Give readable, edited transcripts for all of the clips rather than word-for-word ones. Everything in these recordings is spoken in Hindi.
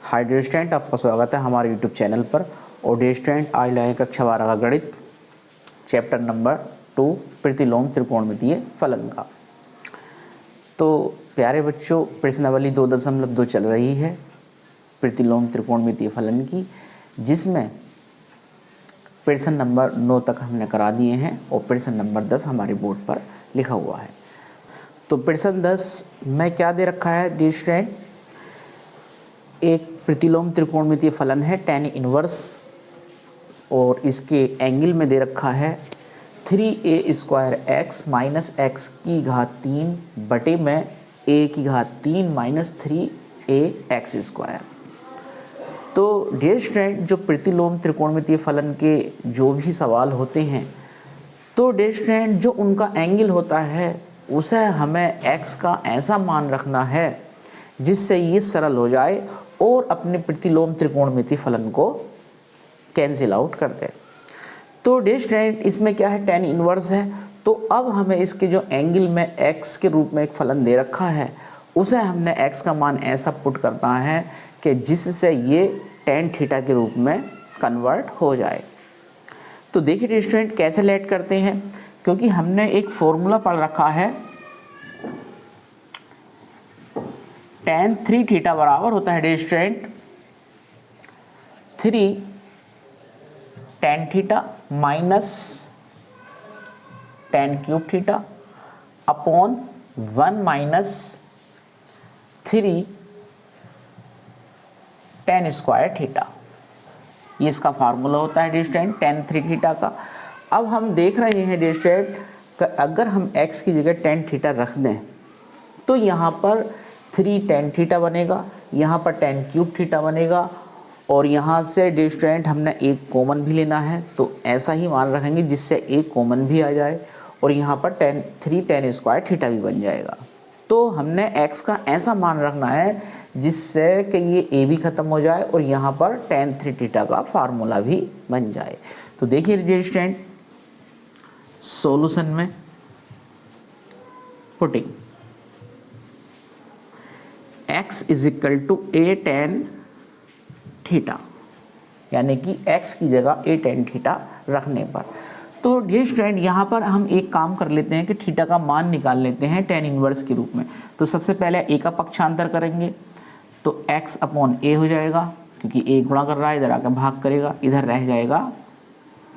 हाय डियर स्टूडेंट, आपका स्वागत है हमारे यूट्यूब चैनल पर। और डियर स्टूडेंट, आज लाए कक्षा 12 का गणित चैप्टर नंबर 2 प्रतिलोम त्रिकोणमितीय फलन का। तो प्यारे बच्चों, प्रश्नावली 2.2 चल रही है प्रतिलोम त्रिकोणमितीय फलन की, जिसमें प्रश्न नंबर 9 तक हमने करा दिए हैं और प्रश्न नंबर 10 हमारे बोर्ड पर लिखा हुआ है। तो प्रश्न 10 में क्या दे रखा है डियर स्टूडेंट, एक प्रतिलोम त्रिकोणमितीय फलन है tan इनवर्स और इसके एंगल में दे रखा है 3a² x माइनस एक्स की घात 3 बटे में a की घात 3 माइनस 3ax²। तो डियर स्टूडेंट, जो प्रतिलोम त्रिकोणमितीय फलन के जो भी सवाल होते हैं, तो डियर स्टूडेंट जो उनका एंगल होता है उसे हमें x का ऐसा मान रखना है जिससे ये सरल हो जाए और अपने प्रतिलोम त्रिकोणमितीय फलन को कैंसिल आउट कर दे। तो डियर स्टूडेंट, इसमें क्या है, tan इनवर्स है। तो अब हमें इसके जो एंगल में x के रूप में एक फलन दे रखा है, उसे हमने x का मान ऐसा पुट करना है कि जिससे ये tan थीटा के रूप में कन्वर्ट हो जाए। तो देखिए डियर स्टूडेंट, कैसे लेट करते हैं, क्योंकि हमने एक फॉर्मूला पढ़ रखा है tan 3 थीटा बराबर होता है dear student 3 tan theta minus tan cube theta upon 1 minus 3 tan square theta. ये इसका फार्मूला होता है डियर स्टूडेंट tan 3 थीटा का। अब हम देख रहे हैं डियर स्टूडेंट कि अगर हम x की जगह tan थीटा रख दें तो यहाँ पर 3 tan थीटा बनेगा, यहाँ पर tan क्यूब थीटा बनेगा और यहाँ से डियर स्टूडेंट हमने एक कॉमन भी लेना है, तो ऐसा ही मान रखेंगे जिससे एक कॉमन भी आ जाए और यहाँ पर 3 tan स्क्वायर थीटा भी बन जाएगा। तो हमने x का ऐसा मान रखना है जिससे कि ये a भी ख़त्म हो जाए और यहाँ पर tan 3 थीटा का फार्मूला भी बन जाए। तो देखिए डियर स्टूडेंट, सॉल्यूशन में putting x is equal to a tan theta, यानी कि x की जगह a tan थीटा रखने पर। तो डियर स्टूडेंट, यहाँ पर हम एक काम कर लेते हैं कि थीटा का मान निकाल लेते हैं tan इनवर्स के रूप में। तो सबसे पहले a का पक्षांतर करेंगे तो x अपॉन a हो जाएगा, क्योंकि a गुणा कर रहा है, इधर आकर भाग करेगा, इधर रह जाएगा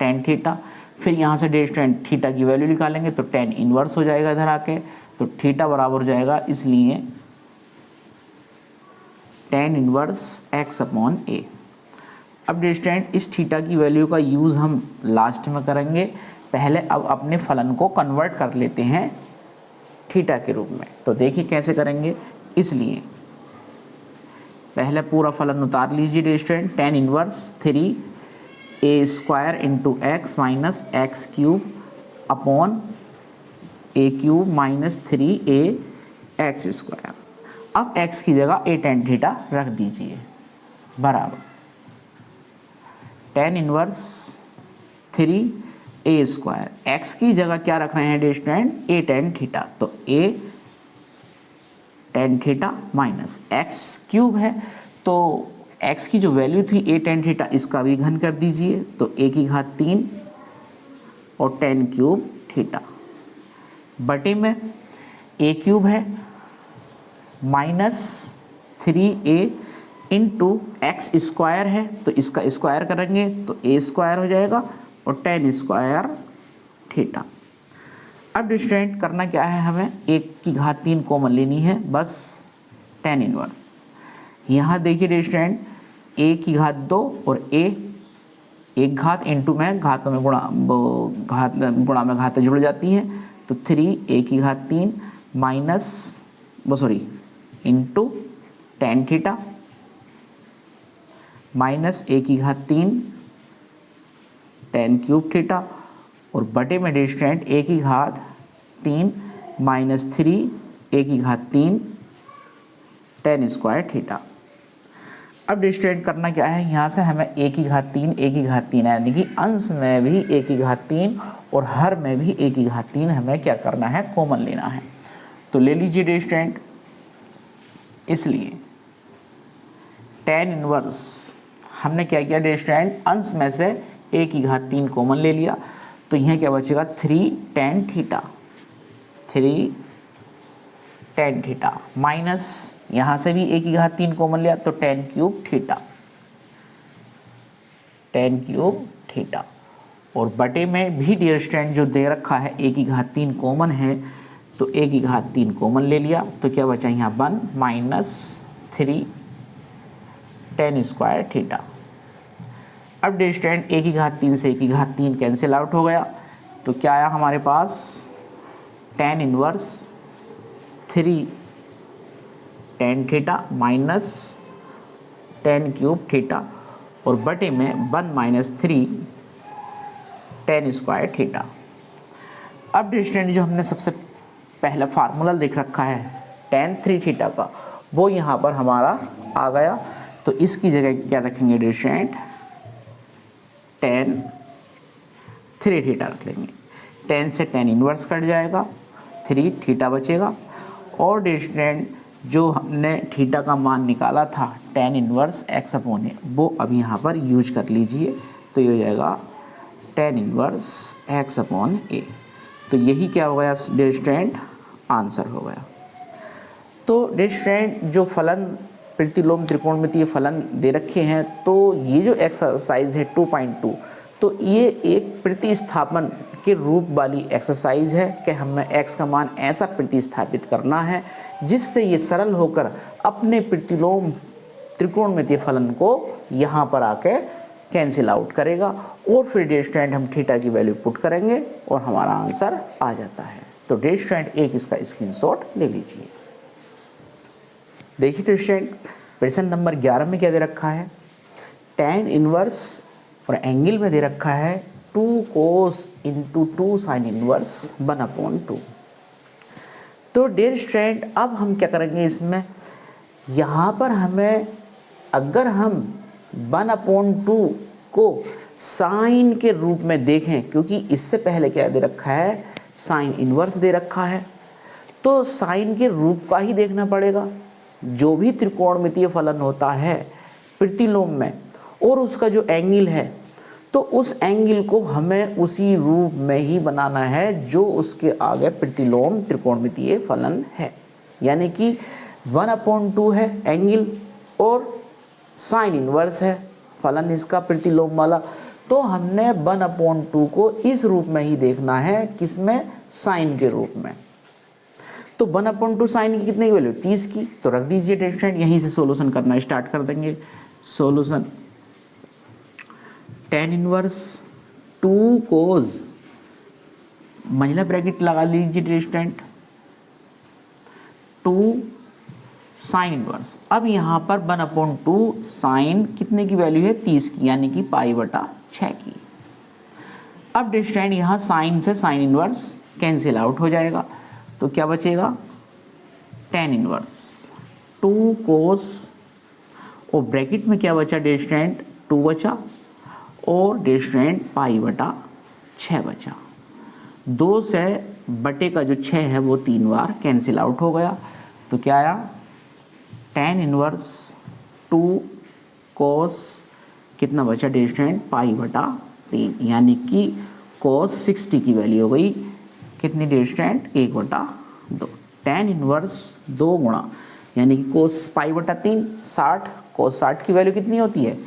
tan थीटा। फिर यहाँ से डियर स्टूडेंट थीटा की वैल्यू निकालेंगे तो tan इनवर्स हो जाएगा इधर आके, तो थीटा बराबर हो जाएगा, इसलिए tan inverse x upon a। अब डियर स्टूडेंट, इस थीटा की वैल्यू का यूज़ हम लास्ट में करेंगे। पहले अब अपने फलन को कन्वर्ट कर लेते हैं थीटा के रूप में। तो देखिए कैसे करेंगे, इसलिए पहले पूरा फलन उतार लीजिए dear student, tan inverse 3a² into x minus x cube upon a cube minus 3ax²। अब x की जगह a tan थीटा रख दीजिए बराबर tan इनवर्स 3a²। x की जगह क्या रख रहे हैं dear student, a tan theta, तो a tan theta minus x cube है, तो x की जो वैल्यू थी a tan थीटा, इसका भी घन कर दीजिए, तो a की घात 3 और tan क्यूब थीटा बटे में a क्यूब है माइनस 3a इंटू x² है, तो इसका स्क्वायर करेंगे तो a² हो जाएगा और tan स्क्वायर थीटा। अब स्टूडेंट करना क्या है, हमें 1 की घात 3 कॉमन लेनी है, बस tan इनवर्स। यहाँ देखिए स्टूडेंट, a की घात 2 और a एक घात इंटू में घातों में गुणा में घातें जुड़ जाती हैं, तो 3a की घात 3 minus into tan theta minus a की घात 3 tan क्यूब थीटा और बटे में डियर स्टूडेंट a की घात 3 माइनस 3a की घात 3 tan स्क्वायर थीटा। अब डियर स्टूडेंट करना क्या है, यहाँ से हमें a की घात 3 a की घात 3 यानी कि अंश में भी a की घात 3 और हर में भी a की घात 3 हमें क्या करना है, कॉमन लेना है। तो ले लीजिए डियर स्टूडेंट, इसलिए टेन इनवर्स हमने क्या किया डियर स्टूडेंट, अंश में से a की घात 3 कॉमन ले लिया, तो यहाँ क्या बचेगा 3 tan theta, 3 tan theta minus यहाँ से भी a की घात 3 कॉमन लिया तो tan cube theta, tan cube theta, और बटे में भी डियर स्टूडेंट जो दे रखा है a की घात 3 कॉमन है तो a की घात 3 कॉमन ले लिया तो क्या बचा यहाँ 1 माइनस 3 tan स्क्वायर थीटा। अब डियर स्टूडेंट a की घात 3 से a की घात 3 कैंसिल आउट हो गया तो क्या आया हमारे पास tan inverse 3 tan theta minus tan cube theta और बटे में 1 माइनस 3 tan स्क्वायर थीटा। अब डियर स्टूडेंट जो हमने सबसे पहला फार्मूला लिख रखा है tan 3 थीटा का वो यहाँ पर हमारा आ गया, तो इसकी जगह क्या रखेंगे डियर स्टूडेंट, tan 3 थीटा रख लेंगे। tan से tan इनवर्स कट जाएगा, 3 थीटा बचेगा, और डियर स्टूडेंट जो हमने थीटा का मान निकाला था tan इनवर्स x अपॉन ए वो अब यहाँ पर यूज कर लीजिए, तो ये हो जाएगा tan इनवर्स x अपॉन ए। तो यही क्या हो गया डियर स्टूडेंट, आंसर हो गया। तो डियर स्टूडेंट जो फलन प्रतिलोम त्रिकोणमितीय फलन दे रखे हैं, तो ये जो एक्सरसाइज है 2.2 तो ये एक प्रतिस्थापन के रूप वाली एक्सरसाइज है कि हमें x का मान ऐसा प्रतिस्थापित करना है जिससे ये सरल होकर अपने प्रतिलोम त्रिकोणमितीय फलन को यहाँ पर आके कैंसिल आउट करेगा, और फिर डियर स्टूडेंट हम थीटा की वैल्यू पुट करेंगे और हमारा आंसर आ जाता है। तो डियर स्टूडेंट एक इसका स्क्रीनशॉट ले लीजिए। देखिए डियर स्टूडेंट प्रश्न नंबर 11 में क्या दे रखा है, tan इनवर्स और एंगल में दे रखा है 2 cos इंटू 2 साइन इनवर्स 1/2। तो डियर स्टूडेंट अब हम क्या करेंगे, इसमें यहाँ पर हमें अगर हम 1/2 को साइन के रूप में देखें, क्योंकि इससे पहले क्या दे रखा है, साइन इनवर्स दे रखा है, तो साइन के रूप का ही देखना पड़ेगा। जो भी त्रिकोणमितीय फलन होता है प्रतिलोम में और उसका जो एंगल है तो उस एंगल को हमें उसी रूप में ही बनाना है जो उसके आगे प्रतिलोम त्रिकोणमितीय फलन है, यानी कि 1/2 है एंगल और साइन इनवर्स है फलन इसका प्रतिलोम वाला, तो हमने 1/2 को इस रूप में ही देखना है, किसमें, साइन के रूप में। तो 1/2 साइन की कितने की वैल्यू, 30 की, तो रख दीजिए डियर स्टूडेंट, यहीं से सॉल्यूशन करना स्टार्ट कर देंगे। सॉल्यूशन tan इनवर्स 2 cos, महिला ब्रैकेट लगा लीजिए डियर स्टूडेंट, 2 साइन इनवर्स। अब यहाँ पर 1/2 साइन कितने की वैल्यू है, 30 की, यानी कि π/6 की। अब डियर स्टूडेंट यहाँ साइन से साइन इनवर्स कैंसिल आउट हो जाएगा, तो क्या बचेगा, tan इनवर्स 2 cos, और ब्रैकेट में क्या बचा डियर स्टूडेंट, 2 बचा, और डियर स्टूडेंट π/6 बचा। 2 से बटे का जो 6 है वो 3 बार कैंसिल आउट हो गया, तो क्या आया, tan इनवर्स 2 cos कितना बचा डियर स्टूडेंट, π/3, यानी कि cos 60 की वैल्यू हो गई कितनी डियर स्टूडेंट, 1/2। tan इनवर्स 2 गुणा, यानी कि cos π/3 60, cos 60 की वैल्यू कितनी होती है,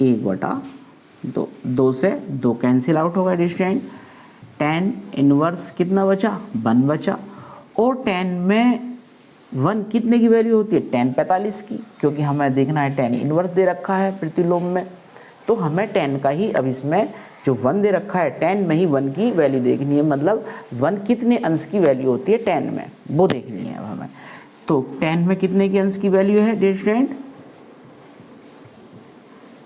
1/2। 2 से 2 कैंसिल आउट होगा डियर स्टूडेंट। tan इनवर्स कितना बचा, 1 बचा, और tan में 1 कितने की वैल्यू होती है, tan 45 की, क्योंकि हमें देखना है tan इनवर्स दे रखा है प्रतिलोम में, तो हमें tan का ही, अब इसमें जो 1 दे रखा है tan में ही 1 की वैल्यू देखनी है, मतलब 1 कितने अंश की वैल्यू होती है tan में, वो देखनी है अब हमें। तो tan में कितने की अंश की वैल्यू है डियर स्टूडेंट,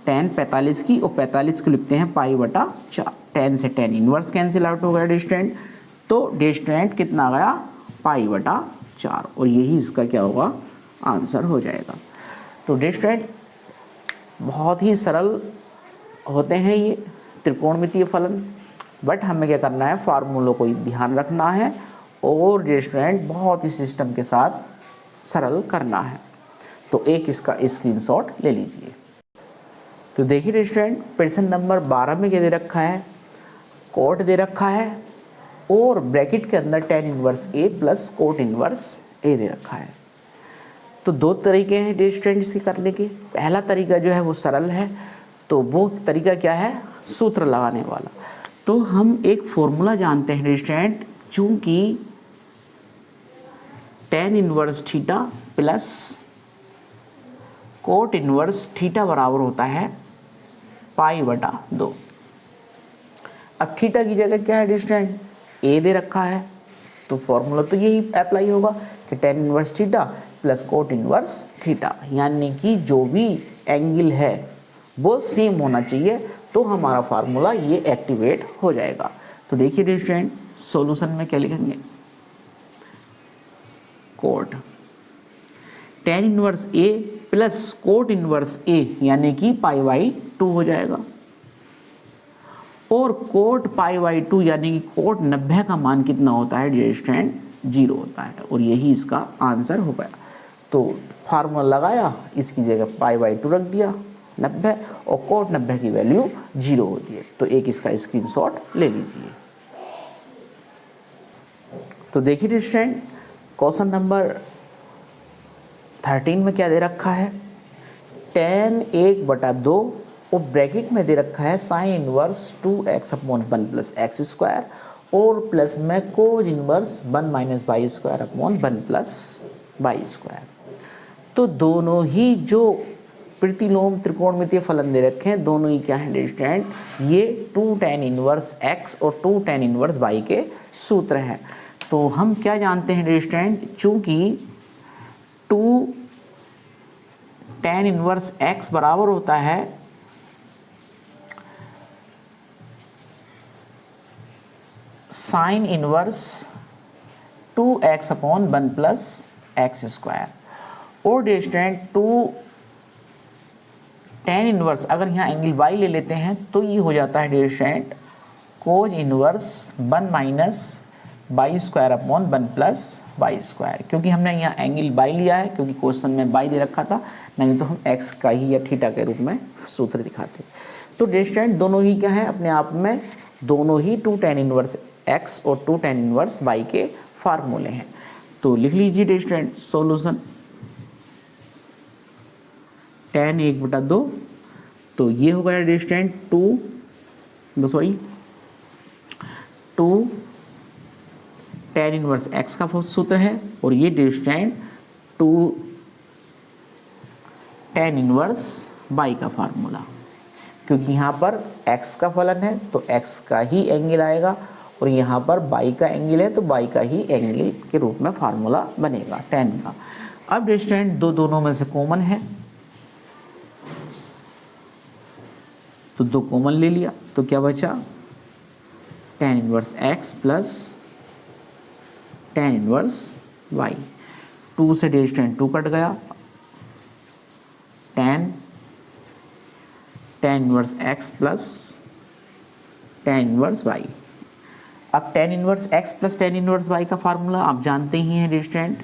tan 45 की, और 45 को लिखते हैं π/4। tan से tan इनवर्स कैंसिल आउट हो गया डियर स्टूडेंट, तो डियर स्टूडेंट कितना आ गया, π/4, और यही इसका क्या होगा, आंसर हो जाएगा। तो डियर स्टूडेंट बहुत ही सरल होते हैं ये त्रिकोणमितीय फलन, बट हमें क्या करना है, फार्मूलों को ध्यान रखना है और डियर स्टूडेंट बहुत ही सिस्टम के साथ सरल करना है। तो एक इसका स्क्रीनशॉट ले लीजिए। तो देखिए स्टूडेंट, प्रश्न नंबर 12 में क्या दे रखा है, कोट दे रखा है और ब्रैकेट के अंदर tan inverse A plus cot inverse A दे रखा है। तो दो तरीके हैं स्टूडेंट इसके करने के। पहला तरीका जो है वो सरल है, तो वो तरीका क्या है, सूत्र लगाने वाला। तो हम एक फॉर्मूला जानते हैं स्टूडेंट, चूंकि tan inverse theta plus cot inverse theta बराबर होता है π/2। अब थीटा की जगह क्या है स्टूडेंट, A दे रखा है, तो फॉर्मूला तो यही अप्लाई होगा कि tan inverse theta plus cot inverse theta, यानी कि जो भी एंगल है वो सेम होना चाहिए, तो हमारा फार्मूला ये एक्टिवेट हो जाएगा। तो देखिए स्टूडेंट, सॉल्यूशन में क्या लिखेंगे, cot tan inverse A plus cot inverse A यानी कि π/2 हो जाएगा, और कोट π/2 यानी कि कोट 90 का मान कितना होता है स्टूडेंट, 0 होता है, और यही इसका आंसर हो गया। तो फार्मूला लगाया, इसकी जगह π/2 रख दिया 90, और कोट 90 की वैल्यू 0 होती है। तो एक इसका स्क्रीनशॉट ले लीजिए। तो देखिए स्टूडेंट, क्वेश्चन नंबर 13 में क्या दे रखा है, tan 1/2 और ब्रैकेट में दे रखा है sine inverse 2x/1 plus x square, और प्लस में cos inverse 1 minus y square upon 1 plus y square. तो दोनों ही जो प्रतिलोम त्रिकोणमितीय फलन दे रखे हैं, दोनों ही क्या है स्टूडेंट, ये 2 tan इनवर्स x और 2 tan इनवर्स y के सूत्र हैं। तो हम क्या जानते हैं स्टूडेंट, चूंकि 2 tan इनवर्स x बराबर होता है sine inverse 2x/1 plus x square, और स्टूडेंट 2 tan इनवर्स, अगर यहाँ एंगल y ले लेते हैं तो ये हो जाता है student cos inverse 1 minus y square upon 1 plus y square, क्योंकि हमने यहाँ एंगल y लिया है, क्योंकि क्वेश्चन में y दे रखा था, नहीं तो हम x का ही या थीटा के रूप में सूत्र दिखाते। तो स्टूडेंट दोनों ही क्या है अपने आप में, दोनों ही 2 tan इनवर्स x और 2 tan इनवर्स y के फार्मूले हैं। तो लिख लीजिए स्टूडेंट सॉल्यूशन, tan 1/2, तो ये हो गया स्टूडेंट 2 tan इनवर्स x का सूत्र है, और ये स्टूडेंट 2 tan इनवर्स y का फार्मूला, क्योंकि यहाँ पर x का फलन है तो x का ही एंगल आएगा, और यहाँ पर y का एंगल है तो y का ही एंगल के रूप में फार्मूला बनेगा tan का। अब स्टूडेंट दोनों में से कॉमन है, तो 2 कॉमन ले लिया, तो क्या बचा tan inverse x plus tan inverse y। 2 से स्टूडेंट 2 कट गया, tan inverse x plus tan inverse y। अब tan inverse x plus tan inverse y का फार्मूला आप जानते ही हैं student,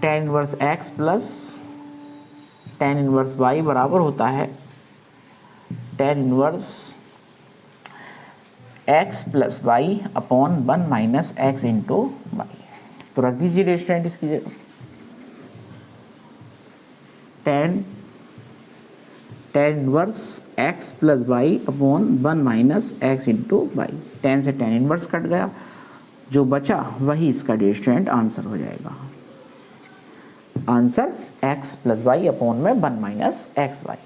tan inverse x plus tan inverse y बराबर होता है tan inverse x plus y upon 1 minus x into y. तो रख दीजिए स्टूडेंट इसकी जगह tan inverse x plus y upon 1 minus x into y. tan से tan इनवर्स कट गया, जो बचा वही इसका स्टूडेंट आंसर हो जाएगा। Answer x plus y upon में 1 माइनस एक्स वाई।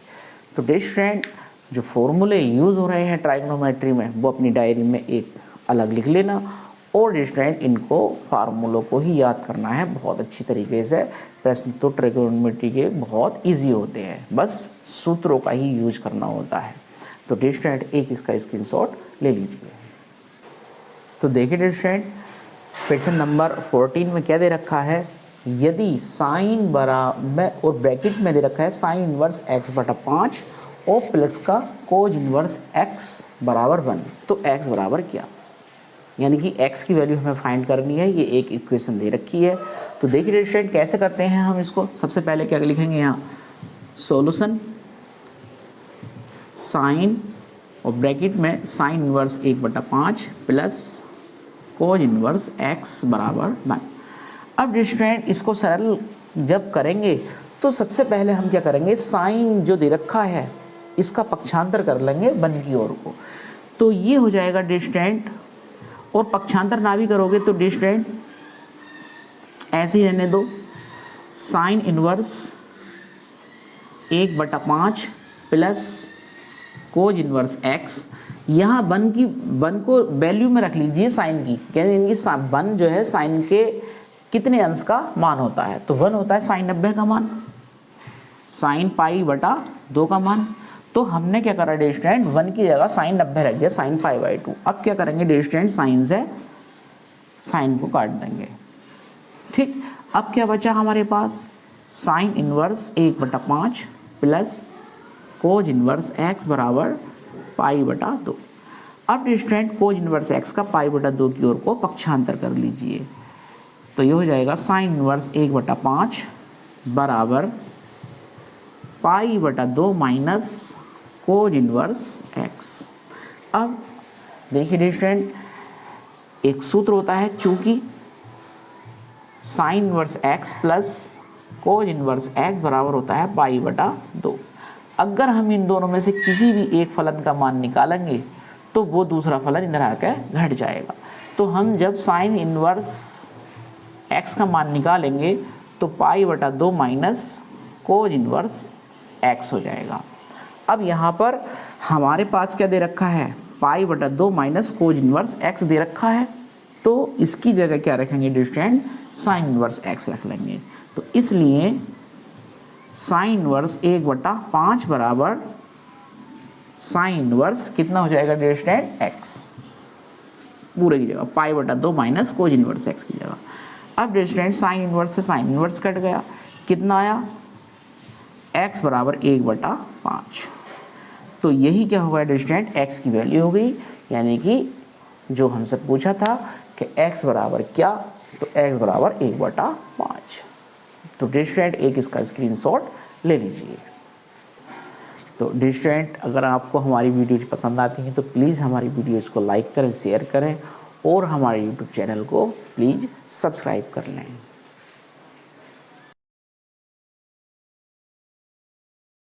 तो स्टूडेंट जो फॉर्मूले यूज़ हो रहे हैं ट्राइगोनोमेट्री में, वो अपनी डायरी में एक अलग लिख लेना, और स्टूडेंट इनको फार्मूलों को ही याद करना है बहुत अच्छी तरीके से। प्रश्न तो ट्राइगोनोमेट्री के बहुत इजी होते हैं, बस सूत्रों का ही यूज करना होता है। तो स्टूडेंट एक इसका स्क्रीनशॉट ले लीजिए। तो देखिए स्टूडेंट, प्रश्न नंबर 14 में क्या दे रखा है, यदि साइन बराबर और ब्रैकेट में दे रखा है साइन इनवर्स x/5 और प्लस का कोज इनवर्स x बराबर 1, तो x बराबर क्या, यानी कि x की वैल्यू हमें फाइंड करनी है। ये एक इक्वेशन दे रखी है। तो देखिए स्टूडेंट कैसे करते हैं हम इसको। सबसे पहले क्या लिखेंगे यहाँ, सॉल्यूशन साइन और ब्रैकेट में sign inverse 1/5 plus cos inverse x बराबर 1। अब स्टूडेंट इसको सरल जब करेंगे तो सबसे पहले हम क्या करेंगे, साइन जो दे रखा है इसका पक्षांतर कर लेंगे 1 की ओर को। तो ये हो जाएगा स्टूडेंट, और पक्षांतर ना भी करोगे तो स्टूडेंट ऐसे ही रहने दो, sign inverse 1/5 plus cos inverse x। यहाँ 1 को वैल्यू में रख लीजिए साइन की, यानी इनकी 1 जो है साइन के कितने अंश का मान होता है, तो 1 होता है साइन 90 का मान, साइन π/2 का मान। तो हमने क्या करा स्टूडेंट, 1 की जगह साइन 90 रख दिया, साइन π/2। अब क्या करेंगे स्टूडेंट, साइन से साइन को काट देंगे। ठीक, अब क्या बचा हमारे पास, sine inverse 1/5 plus cos inverse x बराबर π/2। अब स्टूडेंट कोज इनवर्स x का π/2 की ओर को पक्षांतर कर लीजिए। तो ये हो जाएगा साइन इनवर्स 1/5 बराबर π/2 माइनस कोज इनवर्स x। अब देखिए स्टूडेंट, एक सूत्र होता है, चूंकि sine inverse x plus cos inverse x बराबर होता है π/2। अगर हम इन दोनों में से किसी भी एक फलन का मान निकालेंगे तो वो दूसरा फलन इधर आकर घट जाएगा। तो हम जब साइन इनवर्स x का मान निकालेंगे तो π/2 माइनस कोज इनवर्स x हो जाएगा। अब यहाँ पर हमारे पास क्या दे रखा है, π/2 माइनस कोज इनवर्स x दे रखा है। तो इसकी जगह क्या रखेंगे स्टूडेंट, साइन इनवर्स x रख लेंगे। तो इसलिए साइन इनवर्स 1/5 बराबर साइन इनवर्स कितना हो जाएगा स्टूडेंट, x पूरे की जगह, π/2 माइनस कोज इनवर्स x की जगह। अब स्टूडेंट साइन इनवर्स से साइन इनवर्स कट गया, कितना आया, x बराबर 1/5। तो यही क्या होगा स्टूडेंट, x की वैल्यू हो गई। यानी कि जो हमसे पूछा था कि x बराबर क्या, तो x बराबर 1/5। तो स्टूडेंट एक इसका स्क्रीनशॉट ले लीजिए। तो स्टूडेंट अगर आपको हमारी वीडियो पसंद आती है तो प्लीज़ हमारी वीडियोज़ को लाइक करें, शेयर करें और हमारे यूट्यूब चैनल को प्लीज़ सब्सक्राइब कर लें।